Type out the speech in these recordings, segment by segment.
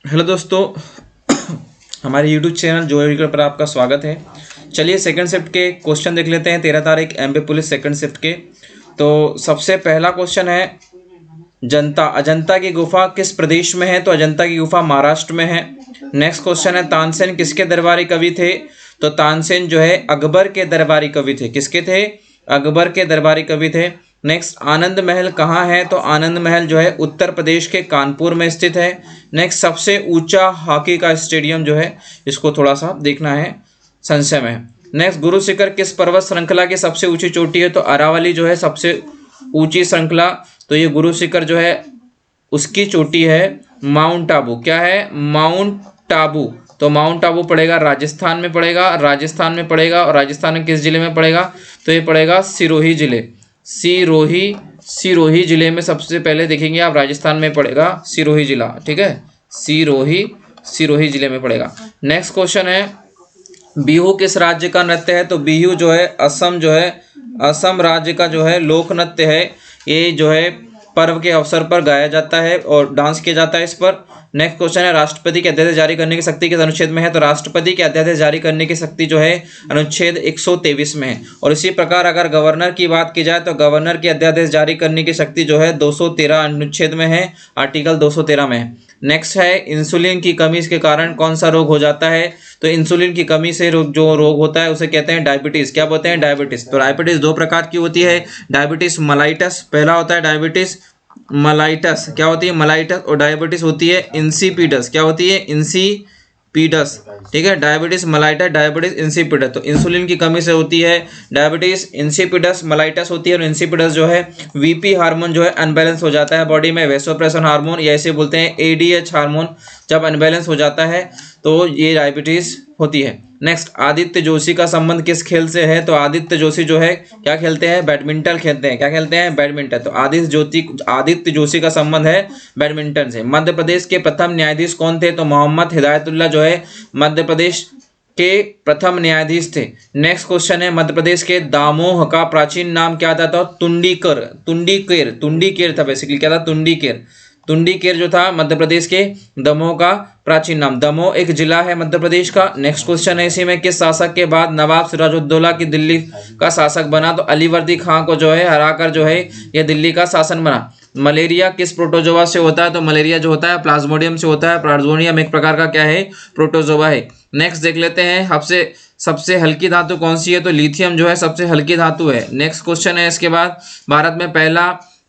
Hello दोस्तों, हमारे YouTube channel जो एग्रीकल्चर पर आपका स्वागत है। चलिए सेकंड शिफ्ट के क्वेश्चन देख लेते हैं। 13 तारीख एमपी पुलिस सेकंड शिफ्ट के। तो सबसे पहला क्वेश्चन है, जनता अजंता की गुफा किस प्रदेश में है? तो अजंता की गुफा महाराष्ट्र में है। नेक्स्ट क्वेश्चन है, तानसेन किसके दरबारी कवि थे? तो तानसेन जो है अकबर के दरबारी कवि थे। किसके थे? अकबर के दरबारी कवि थे। नेक्स्ट, आनंद महल कहाँ है? तो आनंद महल जो है उत्तर प्रदेश के कानपुर में स्थित है। नेक्स्ट, सबसे ऊंचा हॉकी का स्टेडियम जो है, इसको थोड़ा सा देखना है, संशय में है। नेक्स्ट, गुरु शिखर किस पर्वत श्रृंखला की सबसे ऊंची चोटी है? तो अरावली जो है सबसे ऊंची श्रृंखला। तो ये गुरु शिखर जो है उसकी चोटी है माउंट आबू। क्या है? माउंट आबू। तो माउंट आबू पड़ेगा राजस्थान में, पड़ेगा राजस्थान में पड़ेगा। और राजस्थान में किस जिले में पड़ेगा? तो ये पड़ेगा सिरोही जिले। सिरोही जिले में सबसे पहले देखेंगे आप, राजस्थान में पड़ेगा सिरोही जिला। ठीक है, सिरोही जिले में पड़ेगा। नेक्स्ट क्वेश्चन है, बिहू किस राज्य का नृत्य है? तो बिहू जो है असम, जो है असम राज्य का जो है लोक नृत्य है। ये जो है पर्व के अवसर पर गाया जाता है और डांस किया जाता है इस पर। नेक्स्ट क्वेश्चन है, राष्ट्रपति के अध्यादेश जारी करने की शक्ति किस अनुच्छेद में है? तो राष्ट्रपति के अध्यादेश जारी करने की शक्ति जो है अनुच्छेद 123 में है। और इसी प्रकार अगर गवर्नर की बात की जाए तो गवर्नर के अध्यादेश जारी करने की शक्ति जो है 213 अनुच्छेद में है, आर्टिकल 213 में है। नेक्स्ट है, इंसुलिन की कमी के कारण कौन सा रोग हो जाता है? तो इंसुलिन की कमी से जो रोग होता है उसे कहते हैं डायबिटीज। क्या बोलते हैं? डायबिटीज। तो डायबिटीज दो प्रकार की होती है, डायबिटीज मलाइटस पहला होता है डायबिटीज मलाइटस। क्या होती है? मलाइटस। और डायबिटीज होती है इंसिपिडस। क्या होती है? इंसिपिडस। ठीक है, डायबिटीज मलाइटस, डायबिटीज इंसिपिडस। तो इंसुलिन की कमी से होती है डायबिटीज, इंसिपिडस मलाइटस होती है। और इंसिपिडस जो है वीपी हार्मोन जो है अनबैलेंस हो जाता है बॉडी में, वैसोप्रेशन हार्मोन या इसे बोलते हैं एडीएच हार्मोन। जब अनबैलेंस हो जाता है तो ये डायबिटीज होती है। नेक्स्ट, आदित्य जोशी का संबंध किस खेल से है? तो आदित्य जोशी जो है क्या खेलते हैं? बैडमिंटन खेलते हैं। क्या खेलते हैं? बैडमिंटन। तो आदित्य जोशी का संबंध है बैडमिंटन से। मध्य प्रदेश के प्रथम न्यायाधीश कौन थे? तो मोहम्मद हिदायतुल्लाह जो है मध्य प्रदेश के प्रथम न्यायाधीश थे। नेक्स्ट क्वेश्चन है, मध्य प्रदेश के दामोह का प्राचीन नाम क्या था? तो तुंडीकेर था बेसिकली। क्या था? तुंडीकेर जो था मध्य प्रदेश के दमोह का प्राचीन नाम। दमोह एक जिला है मध्य प्रदेश का। नेक्स्ट क्वेश्चन है, इसी में किस शासक के बाद नवाब सिराजुद्दौला की दिल्ली का शासक बना? तो अलीवर्दी खां को जो है हराकर जो है यह दिल्ली का शासन बना। मलेरिया किस प्रोटोजोआ से होता है? तो मलेरिया जो होता है प्लाज्मोडियम से होता है। प्लाज्मोडियम एक प्रकार का क्या है? प्रोटोजोआ है। नेक्स्ट देख लेते हैं, सबसे हल्की धातु कौन सी है? तो लिथियम जो है सबसे हल्की धातु है। नेक्स्ट क्वेश्चन है, इसके बाद भारत में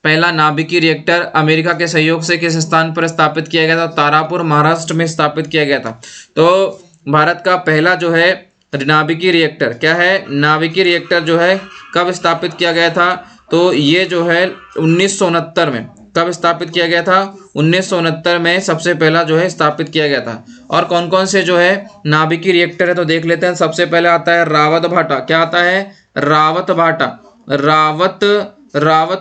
पहला नाभिकीय रिएक्टर अमेरिका के सहयोग से किस स्थान पर स्थापित किया गया था? तारापुर महाराष्ट्र में स्थापित किया गया था। तो भारत का पहला जो है नाभिकीय रिएक्टर क्या है? नाभिकीय रिएक्टर जो है कब स्थापित किया गया था? तो ये जो है 1969 में। कब स्थापित किया गया था? 1969 में सबसे पहला जो है स्थापित किया गया था। और कौन कौन से जो है नाभिकीय रिएक्टर है तो देख लेते हैं। सबसे पहले आता है रावत भाटा। क्या आता है? रावत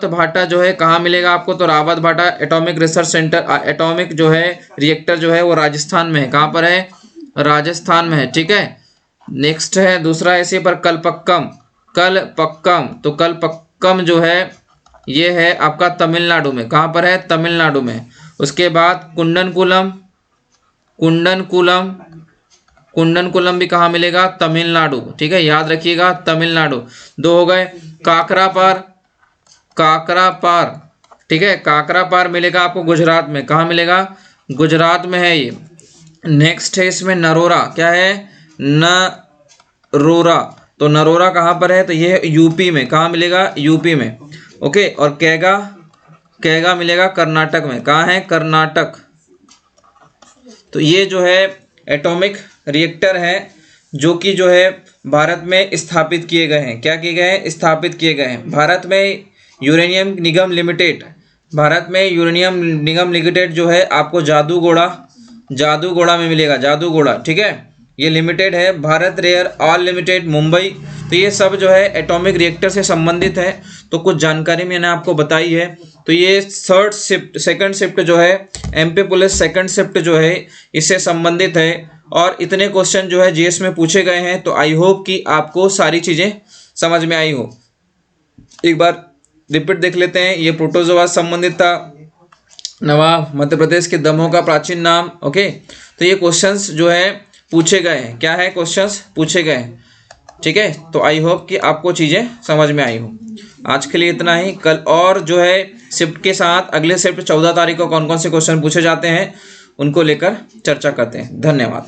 भाटा जो है कहाँ मिलेगा आपको? तो रावत भाटा एटॉमिक रिसर्च सेंटर, एटॉमिक जो है रिएक्टर जो है वो राजस्थान में है। कहाँ पर है? राजस्थान में है। ठीक है, नेक्स्ट है दूसरा ऐसे पर कलपक्कम। तो कलपक्कम जो है ये है आपका तमिलनाडु में। कहाँ पर है? तमिलनाडु में। उसके बाद कुंडनकुलम भी कहाँ मिलेगा? तमिलनाडु। ठीक है, याद रखिएगा तमिलनाडु। दो हो गए। काकरापार। ठीक है, काकरापार मिलेगा आपको गुजरात में। कहाँ मिलेगा? गुजरात में है ये। नेक्स्ट है इसमें नरोरा। क्या है? नरोरा। तो नरोरा कहाँ पर है? तो ये है यूपी में। कहाँ मिलेगा? यूपी में। ओके, और कैगा मिलेगा कर्नाटक में। कहाँ है? कर्नाटक। तो ये जो है एटॉमिक रिएक्टर है जो कि जो है भारत में स्थापित किए गए हैं। क्या किए गए हैं? स्थापित किए गए हैं। भारत में यूरेनियम निगम लिमिटेड जो है आपको जादूगोड़ा में मिलेगा। जादूगोड़ा, ठीक है, ये लिमिटेड है। Bharat rare all limited Mumbai. तो ये सब जो है एटॉमिक रिएक्टर से संबंधित है। तो कुछ जानकारी मैंने आपको बताई है। तो ये सेकंड शिफ्ट जो है एमपी पुलिस सेकंड शिफ्ट जो है इससे संबंधित है। और इतने क्वेश्चन जो है जीएस में पूछे गए हैं। तो आई होप कि आपको सारी चीज़ें समझ में आई हो। एक बार रिपीट देख लेते हैं। ये प्रोटोजोआ संबंधित था, नवाब, मध्य प्रदेश के दमोह का प्राचीन नाम। ओके, तो ये क्वेश्चंस जो है पूछे गए हैं। क्या है, क्वेश्चंस पूछे गए हैं। ठीक है, तो आई होप कि आपको चीज़ें समझ में आई हो। आज के लिए इतना ही। कल और जो है शिफ्ट के साथ अगले शिफ्ट 14 तारीख को कौन कौन से क्वेश्चन पूछे जाते हैं उनको लेकर चर्चा करते हैं। धन्यवाद।